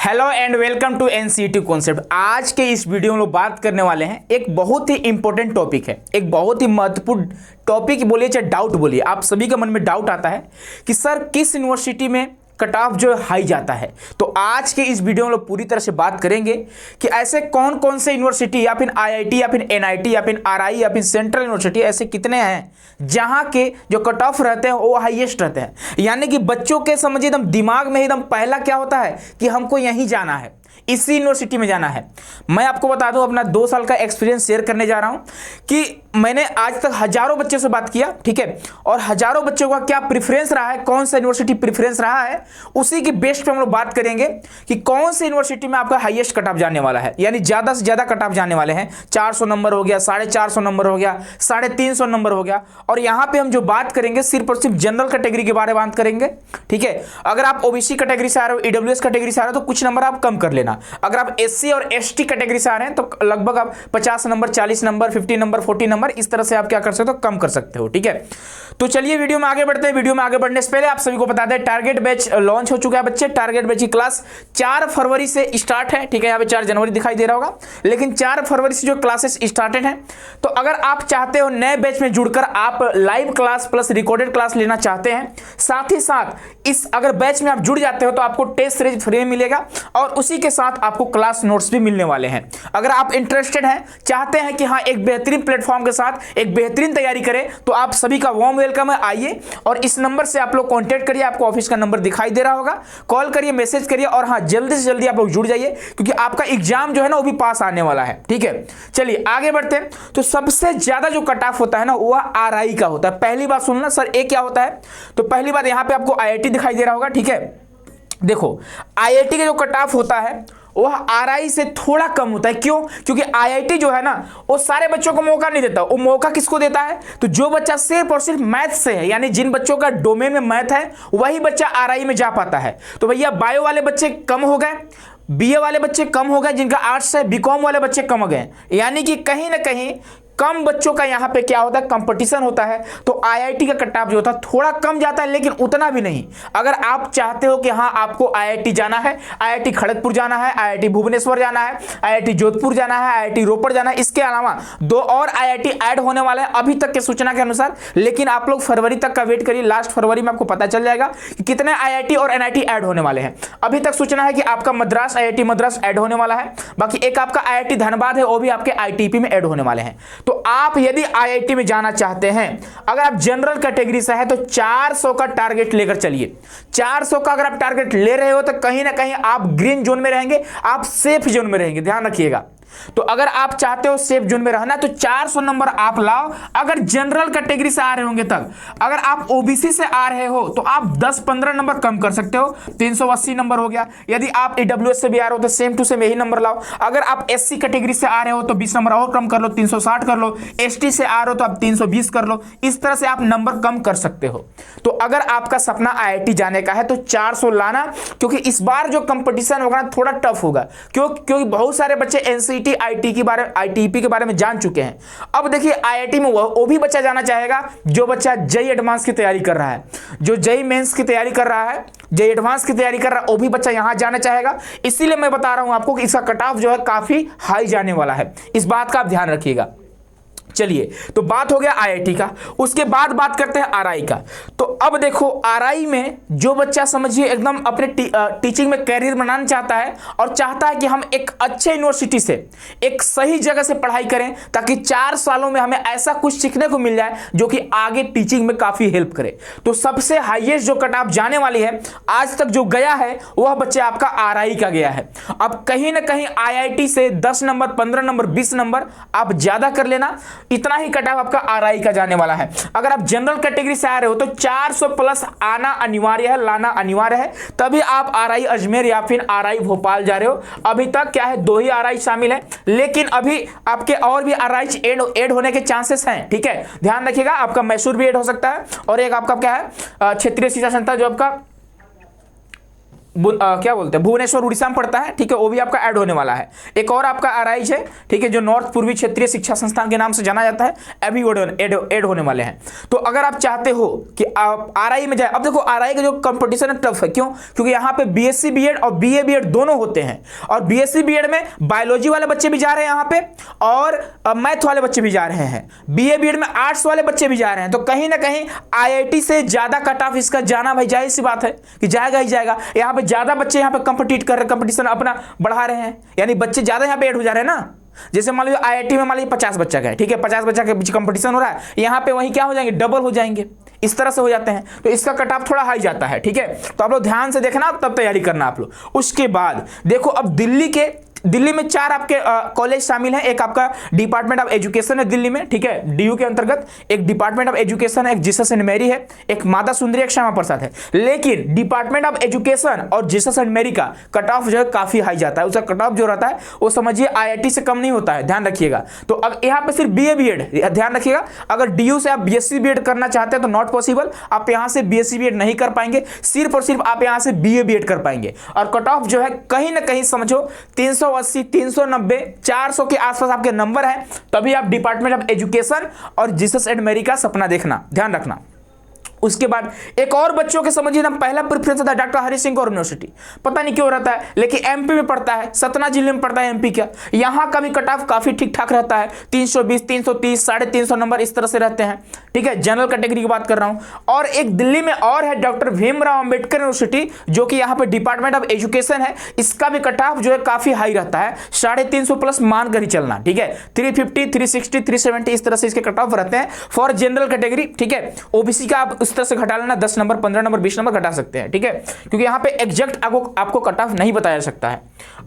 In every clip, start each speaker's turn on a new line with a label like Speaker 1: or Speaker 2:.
Speaker 1: Hello and welcome to NCET concept. आज के इस वीडियो में लोग बात करने वाले हैं एक बहुत ही इंपॉर्टेंट टॉपिक है, एक बहुत ही महत्वपूर्ण टॉपिक बोलिए चाहे डाउट बोलिए। आप सभी के मन में डाउट आता है कि सर किस यूनिवर्सिटी में कट ऑफ जो हाई जाता है। तो आज के इस वीडियो में लोग पूरी तरह से बात करेंगे कि ऐसे कौन कौन से यूनिवर्सिटी या फिर आईआईटी या फिर एनआईटी या फिर आरआई या फिर सेंट्रल यूनिवर्सिटी ऐसे कितने हैं जहां के जो कट ऑफ रहते हैं वो हाईएस्ट रहते हैं। यानी कि बच्चों के समझिए एकदम दिमाग में एकदम पहला क्या होता है कि हमको यहीं जाना है, इसी यूनिवर्सिटी में जाना है। मैं आपको बता दूं, अपना 2 साल का एक्सपीरियंस शेयर करने जा रहा हूं कि मैंने आज तक हजारों बच्चों से बात किया, ठीक है, और हजारों बच्चों का क्या प्रेफरेंस रहा है, कौन सा यूनिवर्सिटी प्रेफरेंस रहा है, उसी के बेस पे हम लोग बात करेंगे कि कौन सी यूनिवर्सिटी में आपका हाईएस्ट कट ऑफ जाने वाला है। यानी ज्यादा से ज्यादा कट ऑफ जाने वाले हैं। 400 नंबर हो गया, 450 नंबर हो गया, 350 नंबर हो गया। और यहां पे हम जो बात करेंगे सिर्फ और सिर्फ जनरल कैटेगरी के बारे में बात करेंगे, ठीक है। अगर आप ओबीसी कैटेगरी से आ रहे हो, ईडब्ल्यूएस कैटेगरी से आ रहे हो तो कुछ नंबर आप कम कर लेना। अगर आप एससी और एसटी कैटेगरी से आ रहे हैं तो लगभग आप 50 नंबर, 40 नंबर, 50 नंबर, 40 नंबर, इस तरह से आप क्या कर सकते हो, कम कर सकते हो, ठीक है। तो चलिए वीडियो में आगे बढ़ते हैं। वीडियो में आगे बढ़ने से पहले आप सभी को बता दें टारगेट बैच लॉन्च हो चुका है बच्चे। टारगेट बैच की क्लास 4 फरवरी से स्टार्ट है, ठीक है। यहाँ पे 4 जनवरी दिखाई दे रहा होगा, लेकिन 4 फरवरी से जो क्लासेस स्टार्टेड हैं। तो अगर आप चाहते हो नए बैच में जुड़कर आप live class plus recorded class लेना चाहते हैं, साथ ही साथ इस अगर बैच में आप जुड़ जाते हो तो आपको टेस्ट सीरीज फ्री में मिलेगा और उसी के साथ आपको क्लास नोट्स भी मिलने वाले हैं। अगर आप इंटरेस्टेड हैं, चाहते हैं कि हाँ एक बेहतरीन प्लेटफॉर्म के साथ एक बेहतरीन तैयारी करें, तो आप सभी का वार्म वेलकम है। आइए और इस नंबर से आप लोग कांटेक्ट करिए, आपको ऑफिस का नंबर दिखाई दे रहा होगा, कॉल करिए, मैसेज करिए और हाँ जल्दी से जल्दी आप लोग जुड़ जाइए क्योंकि आपका एग्जाम जो है ना वो भी पास आने वाला है, ठीक है। चलिए आगे बढ़ते हैं। तो सबसे ज्यादा जो कट ऑफ होता है ना वह आरआई का होता है। पहली बात सुनना सर ये क्या होता है, तो पहली बात यहां पे आपको आईआईटी दिखाई दे रहा होगा, ठीक है। देखो आईआईटी का जो कट ऑफ होता है वह आरआई से थोड़ा कम होता है। क्यों? क्योंकि आईआईटी जो है ना वो सारे बच्चों को मौका नहीं देता। वो मौका किसको देता है, तो जो बच्चा सिर्फ और सिर्फ मैथ से है, यानी जिन बच्चों का डोमेन में मैथ है वही बच्चा आरआई में जा पाता है। तो भैया बायो वाले बच्चे कम हो गए, बीए वाले बच्चे कम हो गए, जिनका आर्ट्स है, बीकॉम वाले बच्चे कम हो गए। यानी कि कहीं ना कहीं कम बच्चों का यहां पे क्या होता है, कंपटीशन होता है। तो आईआईटी का कट ऑफ जो होता है थोड़ा कम जाता है, लेकिन उतना भी नहीं। अगर आप चाहते हो कि हां आपको आईआईटी जाना है, आईआईटी खड़गपुर जाना है, आईआईटी भुवनेश्वर जाना है, आईआईटी जोधपुर जाना है, आईआईटी रोपड़ जाना है, इसके अलावा 2 और आईआईटी ऐड होने वाले हैं अभी तक के सूचना के अनुसार। लेकिन आप लोग फरवरी तक का वेट करिए, लास्ट फरवरी में आपको पता चल जाएगा कि कितने आईआईटी और एनआईटी ऐड होने वाले हैं। अभी तक सूचना है कि आपका मद्रास आईआईटी मद्रास ऐड होने वाला है, बाकी एक आपका आईआईटी धनबाद है वो भी आपके आईटीपी में ऐड होने वाले हैं। तो आप यदि आईआईटी में जाना चाहते हैं, अगर आप जनरल कैटेगरी से हैं तो 400 का टारगेट लेकर चलिए। 400 का अगर आप टारगेट ले रहे हो तो कहीं ना कहीं आप ग्रीन जोन में रहेंगे, आप सेफ जोन में रहेंगे, ध्यान रखिएगा। तो अगर आप चाहते हो सेफ जोन में रहना तो 400 नंबर आप लाओ। अगर जनरल कैटेगरी से आ रहे होंगे तब, अगर आप ओबीसी से आ रहे हो तो आप 10-15 नंबर कम कर सकते हो, 380 नंबर हो गया। यदि आप ईडब्ल्यूएस से भी आ रहे हो तो सेम टू सेम यही नंबर लाओ। अगर आप एससी कैटेगरी से आ रहे हो तो 20 नंबर और कम कर लो, 360 कर लो। एसटी से आ रहे हो तो आप 320 कर लो। इस तरह से आप नंबर कम कर सकते हो। तो अगर आपका सपना आईआईटी जाने का है तो 400 लाना, क्योंकि इस बार जो कंपटीशन होगा थोड़ा टफ होगा। क्योंकि बहुत सारे बच्चे एनसीईटी आईटीपी के बारे में जान चुके हैं। अब देखिए आईआईटी में वो भी बच्चा जाना चाहेगा जो बच्चा जेईई एडवांस की तैयारी कर रहा है, जो जेईई मेंस की तैयारी कर रहा है, जेईई एडवांस की तैयारी कर रहा है, वो भी बच्चा यहां जाना चाहेगा। इसीलिए मैं बता रहा हूं आपको कि इसका कट ऑफ जो है काफी हाई जाने वाला है। इस बात का आप ध्यान रखिएगा। चलिए तो बात हो गया आईआईटी का, उसके बाद बात करते हैं आरआई का। तो अब देखो आरआई में जो बच्चा समझिए एकदम अपने टीचिंग में कैरियर बनाना चाहता है और चाहता है कि हम एक अच्छे यूनिवर्सिटी से एक सही जगह से पढ़ाई करें ताकि 4 सालों में हमें ऐसा कुछ सीखने को मिल जाए जो कि आगे टीचिंग में काफी हेल्प करे। तो सबसे हाईएस्ट जो कट ऑफ जाने वाली है आज तक जो गया है वह बच्चे आपका आरआई का गया है। अब कहीं ना कहीं आईआईटी से 10 नंबर, 15 नंबर, 20 नंबर आप ज्यादा कर लेना, इतना ही कट ऑफ आपका आरआई का जाने वाला है। अगर आप जनरल कैटेगरी से आ रहे हो तो 400 प्लस आना अनिवार्य है, लाना अनिवार्य है, तभी आप आरआई अजमेर या फिर आरआई भोपाल जा रहे हो। अभी तक क्या है 2 ही आरआई शामिल है, लेकिन अभी आपके और भी आरआई ऐड होने के चांसेस हैं, ठीक है। ध्यान रखिएगा, आपका मैसूर भी ऐड हो सकता है और एक आपका क्या है क्षेत्रीय शिक्षा संस्था जो आपका क्या बोलते हैं, भुवनेश्वर उड़ीसा में पड़ता है, ठीक है, वो भी आपका ऐड होने वाला है। एक और आपका आरआईज है, ठीक है, जो नॉर्थ पूर्वी क्षेत्रीय शिक्षा संस्थान के नाम से जाना जाता है, अभी ऐड होने वाले हैं। तो अगर आप चाहते हो कि आप आरआई में जाए, अब देखो आरआई का जो कंपटीशन है टफ है, क्यों? क्योंकि यहाँ पे बीएससी बीएड और बीए बीएड दोनों होते हैं, और बीएससी बीएड में बायोलॉजी वाले बच्चे भी जा रहे हैं यहाँ पे, और मैथ वाले बच्चे भी जा रहे हैं, बीए बीएड में आर्ट्स वाले बच्चे भी जा रहे हैं। तो कहीं ना कहीं आईआईटी से ज्यादा कट ऑफ इसका जाना, भाई जाहिर सी बात है कि जाएगा ही जाएगा। यहाँ पे ज्यादा बच्चे यहाँ पे कंपीट कर रहे हैं, कंपटीशन अपना बढ़ा रहे हैं, यानी बच्चे ज्यादा यहाँ पे ऐड हो जा रहे हैं ना। जैसे मान लीजिए आईआईटी में मान लीजिए 50 बच्चा का है, ठीक है, 50 बच्चा के बीच कंपटीशन हो रहा है, यहाँ पे वही क्या हो जाएंगे, डबल हो जाएंगे, इस तरह से हो जाते हैं। तो इसका कट ऑफ थोड़ा हाई जाता है, ठीक है। तो आप लोग ध्यान से देखना, तब तैयारी करना आप लोग। उसके बाद देखो, अब दिल्ली में 4 आपके कॉलेज शामिल हैं। एक आपका डिपार्टमेंट ऑफ एजुकेशन है दिल्ली में, ठीक है, डीयू के अंतर्गत एक डिपार्टमेंट ऑफ एजुकेशन है, एक जीसस एंड मैरी है, एक माता सुंदरी, एक श्यामा प्रसाद है। लेकिन डिपार्टमेंट ऑफ एजुकेशन और जीसस एंड मैरी का कट ऑफ जो है काफी हाई जाता है। उसका कट ऑफ जो रहता है वो समझिए आईआईटी से कम नहीं होता है, ध्यान रखिएगा। तो अब यहाँ पे सिर्फ बीए बीएड, ध्यान रखिएगा, अगर डीयू से आप बीएससी बीएड करना चाहते हैं तो नॉट पॉसिबल, आप यहाँ से बीएससी बीएड नहीं कर पाएंगे, सिर्फ और सिर्फ आप यहाँ से बीए बीएड कर पाएंगे। और कट ऑफ जो है कहीं ना कहीं समझो 380, 390, 400 के आसपास आपके नंबर है, तभी आप डिपार्टमेंट ऑफ एजुकेशन और जीसस एंड मैरी का सपना देखना, ध्यान रखना। उसके बाद एक और बच्चों के समझिए ना, पहला प्रेफरेंस था डॉक्टर हरि सिंह गौर यूनिवर्सिटी, पता नहीं क्यों रहता है, लेकिन एमपी में पड़ता है, सतना जिले में पड़ता है एमपी का। यहाँ का भी कट ऑफ काफी ठीक ठाक रहता है, 320, 330, 350 नंबर इस तरह से रहते हैं, ठीक है, जनरल कैटेगरी की बात कर रहा हूँ। और एक दिल्ली में और है डॉक्टर भीमराव अंबेडकर यूनिवर्सिटी, जो कि यहाँ पे डिपार्टमेंट ऑफ एजुकेशन है, इसका भी कट ऑफ जो है काफी हाई रहता है, 350 प्लस मान कर ही चलना, ठीक है, 350, 360, 370 इस तरह से इसके कट ऑफ रहते हैं फॉर जनरल कैटेगरी, ठीक है। ओबीसी का आप तरह से घटा लेना, 10 नंबर, 15 नंबर, 20 नंबर घटा सकते हैं, ठीक है, क्योंकि यहां पे एग्जैक्ट आपको कट ऑफ नहीं बताया जा सकता है।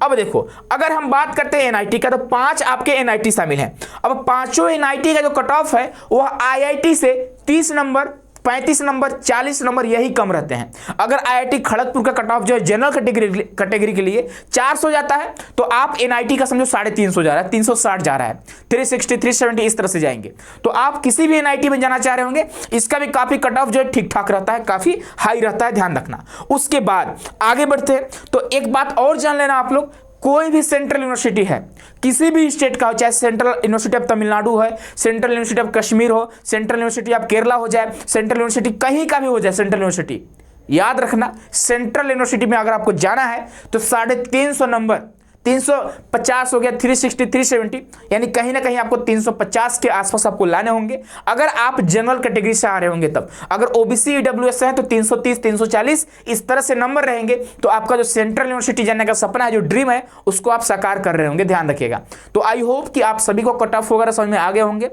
Speaker 1: अब देखो, अगर हम बात करते हैं एनआईटी का, तो 5 आपके एनआईटी शामिल हैं। अब पांचों एनआईटी का जो कट ऑफ है वह आईआईटी से 30 नंबर, 35 नंबर, 40 नंबर यही कम रहते हैं। अगर आईआईटी खड़गपुर का कट ऑफ जो है जनरल कैटेगरी के लिए 400 जाता है, तो आप एनआईटी का समझो 350 जा रहा है, 360 जा रहा है, 360, 370 इस तरह से जाएंगे। तो आप किसी भी एनआईटी में जाना चाह रहे होंगे, इसका भी काफी कट ऑफ जो है ठीक ठाक रहता है, काफी हाई रहता है, ध्यान रखना। उसके बाद आगे बढ़ते हैं, तो एक बात और जान लेना आप लोग, कोई भी सेंट्रल यूनिवर्सिटी है, किसी भी स्टेट का हो, चाहे सेंट्रल यूनिवर्सिटी ऑफ तमिलनाडु है, सेंट्रल यूनिवर्सिटी ऑफ कश्मीर हो, सेंट्रल यूनिवर्सिटी ऑफ केरला हो जाए, सेंट्रल यूनिवर्सिटी कहीं का भी हो जाए, सेंट्रल यूनिवर्सिटी याद रखना, सेंट्रल यूनिवर्सिटी में अगर आपको जाना है तो 350 नंबर, 350 हो गया, 360, 370, यानी कहीं ना कहीं आपको 350 के आसपास आपको लाने होंगे अगर आप जनरल कैटेगरी से आ रहे होंगे तब। अगर ओबीसी ईडब्ल्यूएस है तो 330, 340 इस तरह से नंबर रहेंगे, तो आपका जो सेंट्रल यूनिवर्सिटी जाने का सपना है, जो ड्रीम है, उसको आप साकार कर रहे होंगे, ध्यान रखिएगा। तो आई होप कि आप सभी को कट ऑफ वगैरह समझ में आ गए होंगे।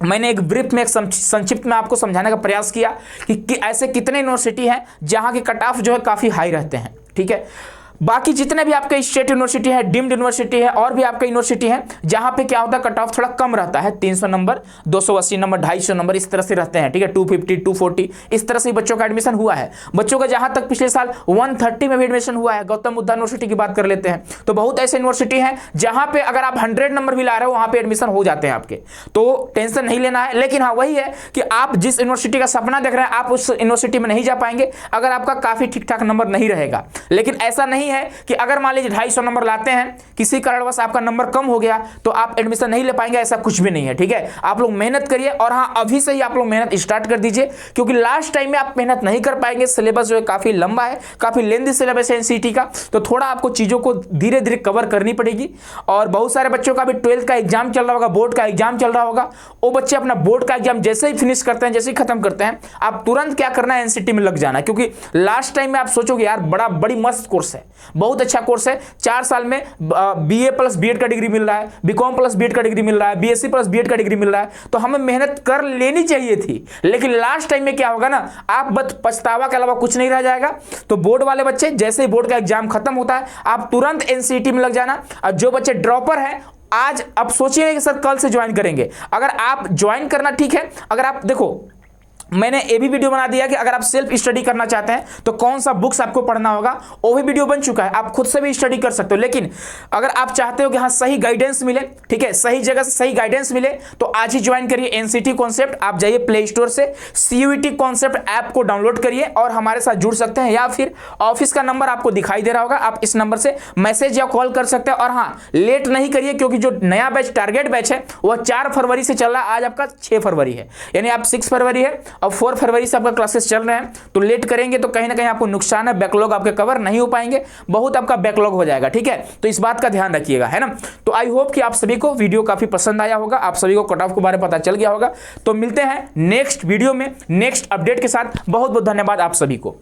Speaker 1: मैंने एक ब्रीफ में, एक संक्षिप्त में आपको समझाने का प्रयास किया कि ऐसे कितने यूनिवर्सिटी हैं जहां के कट ऑफ जो है काफी हाई रहते हैं, ठीक है। बाकी जितने भी आपके स्टेट यूनिवर्सिटी है, डीम्ड यूनिवर्सिटी है, और भी आपके यूनिवर्सिटी है जहां पे क्या होता है कट ऑफ थोड़ा कम रहता है, 300 नंबर, 280 नंबर, 250 नंबर इस तरह से रहते हैं, ठीक है, 250, 240 इस तरह से बच्चों का एडमिशन हुआ है। बच्चों का जहां तक पिछले साल 130 में भी एडमिशन हुआ है। गौतम बुद्ध यूनिवर्सिटी की बात कर लेते हैं, तो बहुत ऐसे यूनिवर्सिटी है जहां पे अगर आप 100 नंबर भी ला रहे हो वहां पे एडमिशन हो जाते हैं आपके, तो टेंशन नहीं लेना है। लेकिन हाँ, वही है कि आप जिस यूनिवर्सिटी का सपना देख रहे हैं, आप उस यूनिवर्सिटी में नहीं जा पाएंगे अगर आपका काफी ठीक ठाक नंबर नहीं रहेगा। लेकिन ऐसा नहीं है कि अगर मान लीजिए 250 नंबर लाते हैं, किसी कारणवश आपका नंबर कम हो गया तो आप एडमिशन नहीं ले पाएंगे, ऐसा कुछ भी नहीं है, ठीक है। आप लोग मेहनत करिए, और हाँ, अभी से ही आप लोग मेहनत स्टार्ट कर दीजिए, क्योंकि लास्ट टाइम में आप मेहनत नहीं कर पाएंगे। सिलेबस जो है काफी लंबा है, काफी लेंथी सिलेबस है एनसीईटी का, तो थोड़ा आपको चीजों को धीरे धीरे कवर करनी पड़ेगी। और बहुत सारे बच्चों का भी 12th का एग्जाम चल रहा होगा, बोर्ड का एग्जाम चल रहा होगा, वो बच्चे अपना बोर्ड का एग्जाम जैसे ही फिनिश करते हैं, जैसे ही खत्म करते हैं, आप तुरंत क्या करना है, एनसीईटी में लग जाना, क्योंकि लास्ट टाइम में आप सोचोगे यार बड़ी मस्त कोर्स है, बहुत अच्छा कोर्स है, 4 साल में बीए प्लस बीएड का डिग्री मिल रहा है, बीकॉम प्लस बीएड का डिग्री मिल रहा है, बीएससी प्लस बीएड का डिग्री मिल रहा है, तो हमें मेहनत कर लेनी चाहिए थी। लेकिन लास्ट टाइम में क्या होगा ना, आप बस पछतावा के अलावा कुछ नहीं रह जाएगा। तो बोर्ड वाले बच्चे जैसे ही बोर्ड का एग्जाम खत्म होता है, आप तुरंत एनसीईटी में लग जाना। और जो बच्चे ड्रॉपर हैं, आज अब सोचिए कि सर कल से ज्वाइन करेंगे, अगर आप ज्वाइन करना ठीक है, अगर आप देखो मैंने ये भी वीडियो बना दिया कि अगर आप सेल्फ स्टडी करना चाहते हैं तो कौन सा बुक्स आपको पढ़ना होगा, वो भी वीडियो बन चुका है, आप खुद से भी स्टडी कर सकते हो। लेकिन अगर आप चाहते हो कि हाँ सही गाइडेंस मिले, ठीक है, सही जगह से सही गाइडेंस मिले, तो आज ही ज्वाइन करिए एनसीटी कॉन्सेप्ट। आप जाइए प्ले स्टोर से सीयूईटी कॉन्सेप्ट ऐप को डाउनलोड करिए और हमारे साथ जुड़ सकते हैं, या फिर ऑफिस का नंबर आपको दिखाई दे रहा होगा, आप इस नंबर से मैसेज या कॉल कर सकते हैं। और हाँ, लेट नहीं करिए, क्योंकि जो नया बैच टारगेट बैच है वह 4 फरवरी से चल रहा है, आज आपका 6 फरवरी है, यानी आप 6 फरवरी है और 4 फरवरी से आपका क्लासेस चल रहे हैं। तो लेट करेंगे तो कहीं ना कहीं आपको नुकसान है, बैकलॉग आपके कवर नहीं हो पाएंगे, बहुत आपका बैकलॉग हो जाएगा, ठीक है। तो इस बात का ध्यान रखिएगा, है ना। तो आई होप कि आप सभी को वीडियो काफी पसंद आया होगा, आप सभी को कट ऑफ के बारे में पता चल गया होगा। तो मिलते हैं नेक्स्ट वीडियो में नेक्स्ट अपडेट के साथ। बहुत बहुत धन्यवाद आप सभी को।